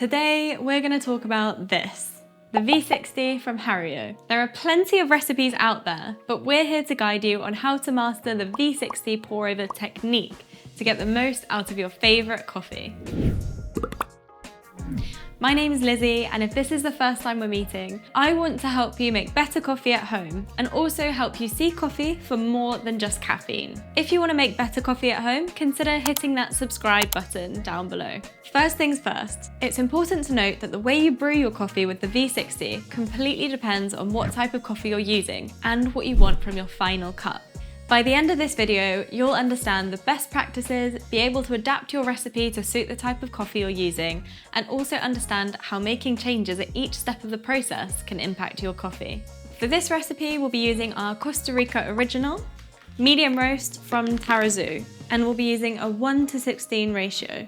Today we're going to talk about this, the V60 from Hario. There are plenty of recipes out there, but we're here to guide you on how to master the V60 pour-over technique to get the most out of your favourite coffee. My name is Lizzie, and if this is the first time we're meeting, I want to help you make better coffee at home and also help you see coffee for more than just caffeine. If you want to make better coffee at home, consider hitting that subscribe button down below. First things first, it's important to note that the way you brew your coffee with the V60 completely depends on what type of coffee you're using and what you want from your final cup. By the end of this video, you'll understand the best practices, be able to adapt your recipe to suit the type of coffee you're using, and also understand how making changes at each step of the process can impact your coffee. For this recipe, we'll be using our Costa Rica original, medium roast from Tarrazú, and we'll be using a 1:16 ratio.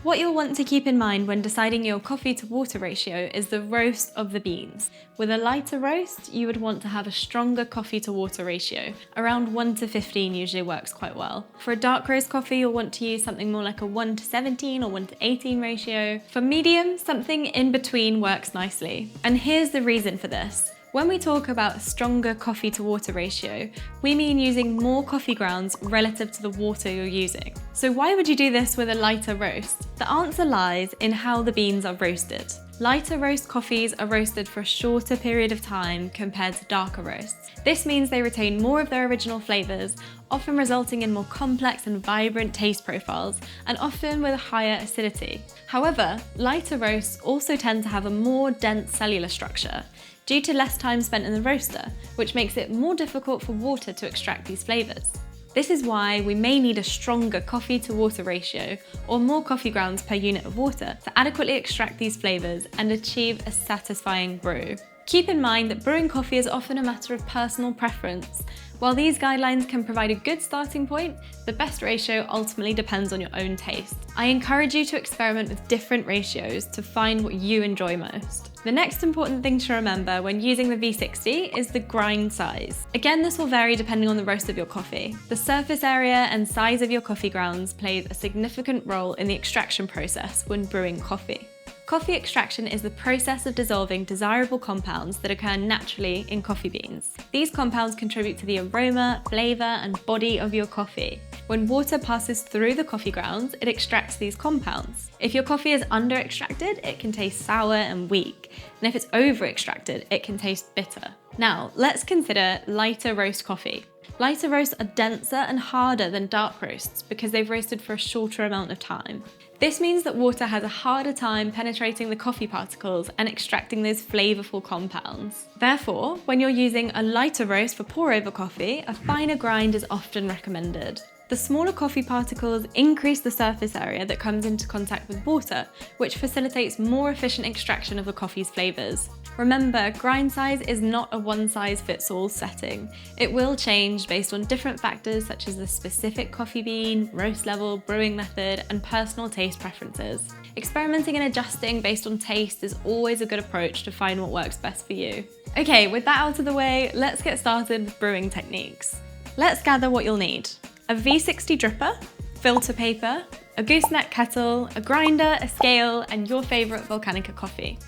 What you'll want to keep in mind when deciding your coffee to water ratio is the roast of the beans. With a lighter roast, you would want to have a stronger coffee to water ratio. Around 1:15 usually works quite well. For a dark roast coffee, you'll want to use something more like a 1:17 or 1:18 ratio. For medium, something in between works nicely. And here's the reason for this. When we talk about a stronger coffee to water ratio, we mean using more coffee grounds relative to the water you're using. So why would you do this with a lighter roast? The answer lies in how the beans are roasted. Lighter roast coffees are roasted for a shorter period of time compared to darker roasts. This means they retain more of their original flavours, often resulting in more complex and vibrant taste profiles, and often with a higher acidity. However, lighter roasts also tend to have a more dense cellular structure, due to less time spent in the roaster, which makes it more difficult for water to extract these flavours. This is why we may need a stronger coffee to water ratio or more coffee grounds per unit of water to adequately extract these flavours and achieve a satisfying brew. Keep in mind that brewing coffee is often a matter of personal preference. While these guidelines can provide a good starting point, the best ratio ultimately depends on your own taste. I encourage you to experiment with different ratios to find what you enjoy most. The next important thing to remember when using the V60 is the grind size. Again, this will vary depending on the roast of your coffee. The surface area and size of your coffee grounds plays a significant role in the extraction process when brewing coffee. Coffee extraction is the process of dissolving desirable compounds that occur naturally in coffee beans. These compounds contribute to the aroma, flavour, and body of your coffee. When water passes through the coffee grounds, it extracts these compounds. If your coffee is under-extracted, it can taste sour and weak, and if it's over-extracted, it can taste bitter. Now, let's consider lighter roast coffee. Lighter roasts are denser and harder than dark roasts because they've roasted for a shorter amount of time. This means that water has a harder time penetrating the coffee particles and extracting those flavourful compounds. Therefore, when you're using a lighter roast for pour-over coffee, a finer grind is often recommended. The smaller coffee particles increase the surface area that comes into contact with water, which facilitates more efficient extraction of the coffee's flavours. Remember, grind size is not a one-size-fits-all setting. It will change based on different factors such as the specific coffee bean, roast level, brewing method, and personal taste preferences. Experimenting and adjusting based on taste is always a good approach to find what works best for you. Okay, with that out of the way, let's get started with brewing techniques. Let's gather what you'll need. A V60 dripper, filter paper, a gooseneck kettle, a grinder, a scale, and your favourite Volcanica coffee.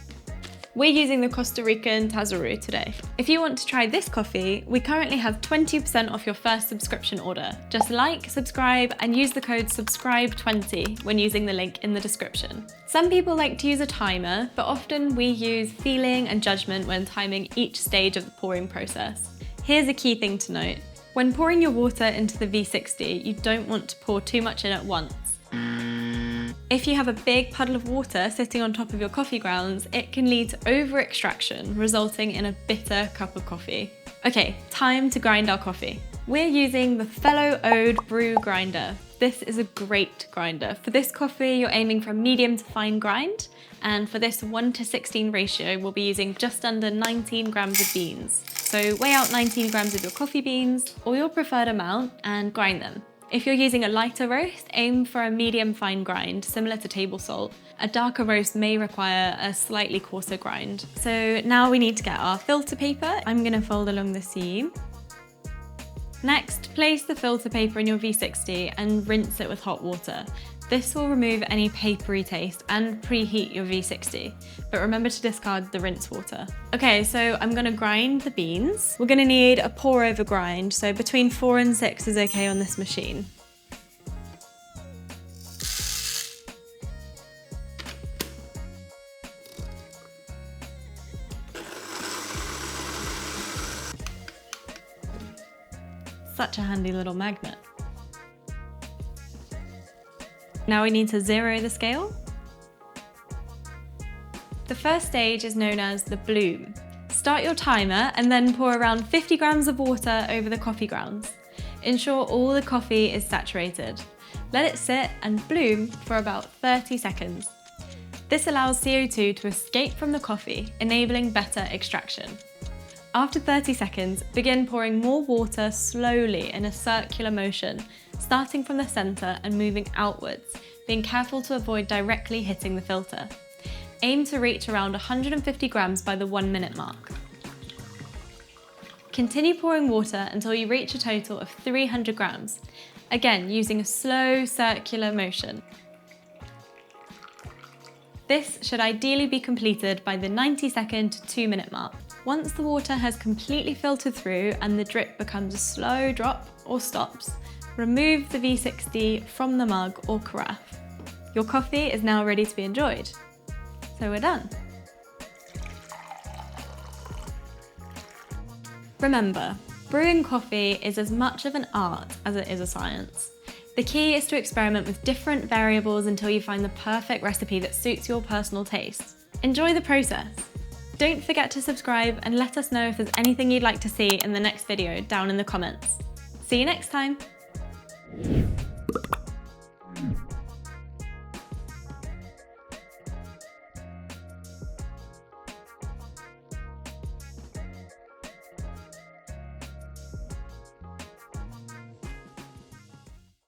We're using the Costa Rican Tarrazú today. If you want to try this coffee, we currently have 20% off your first subscription order. Just like, subscribe, and use the code SUBSCRIBE20 when using the link in the description. Some people like to use a timer, but often we use feeling and judgment when timing each stage of the pouring process. Here's a key thing to note. When pouring your water into the V60, you don't want to pour too much in at once. If you have a big puddle of water sitting on top of your coffee grounds, it can lead to over-extraction, resulting in a bitter cup of coffee. Okay, time to grind our coffee. We're using the Fellow Ode Brew Grinder. This is a great grinder. For this coffee, you're aiming for a medium to fine grind, and for this 1:16 ratio, we'll be using just under 19 grams of beans. So weigh out 19 grams of your coffee beans, or your preferred amount, and grind them. If you're using a lighter roast, aim for a medium fine grind, similar to table salt. A darker roast may require a slightly coarser grind. So now we need to get our filter paper. I'm going to fold along the seam. Next, place the filter paper in your V60 and rinse it with hot water. This will remove any papery taste and preheat your V60, but remember to discard the rinse water. Okay, so I'm gonna grind the beans. We're gonna need a pour over grind, so between 4 and 6 is okay on this machine. Such a handy little magnet. Now we need to zero the scale. The first stage is known as the bloom. Start your timer and then pour around 50 grams of water over the coffee grounds. Ensure all the coffee is saturated. Let it sit and bloom for about 30 seconds. This allows CO2 to escape from the coffee, enabling better extraction. After 30 seconds, begin pouring more water slowly in a circular motion, starting from the center and moving outwards, being careful to avoid directly hitting the filter. Aim to reach around 150 grams by the 1 minute mark. Continue pouring water until you reach a total of 300 grams, again using a slow circular motion. This should ideally be completed by the 90-second to 2-minute mark. Once the water has completely filtered through and the drip becomes a slow drop or stops, remove the V60 from the mug or carafe. Your coffee is now ready to be enjoyed. So we're done. Remember, brewing coffee is as much of an art as it is a science. The key is to experiment with different variables until you find the perfect recipe that suits your personal taste. Enjoy the process. Don't forget to subscribe and let us know if there's anything you'd like to see in the next video down in the comments. See you next time!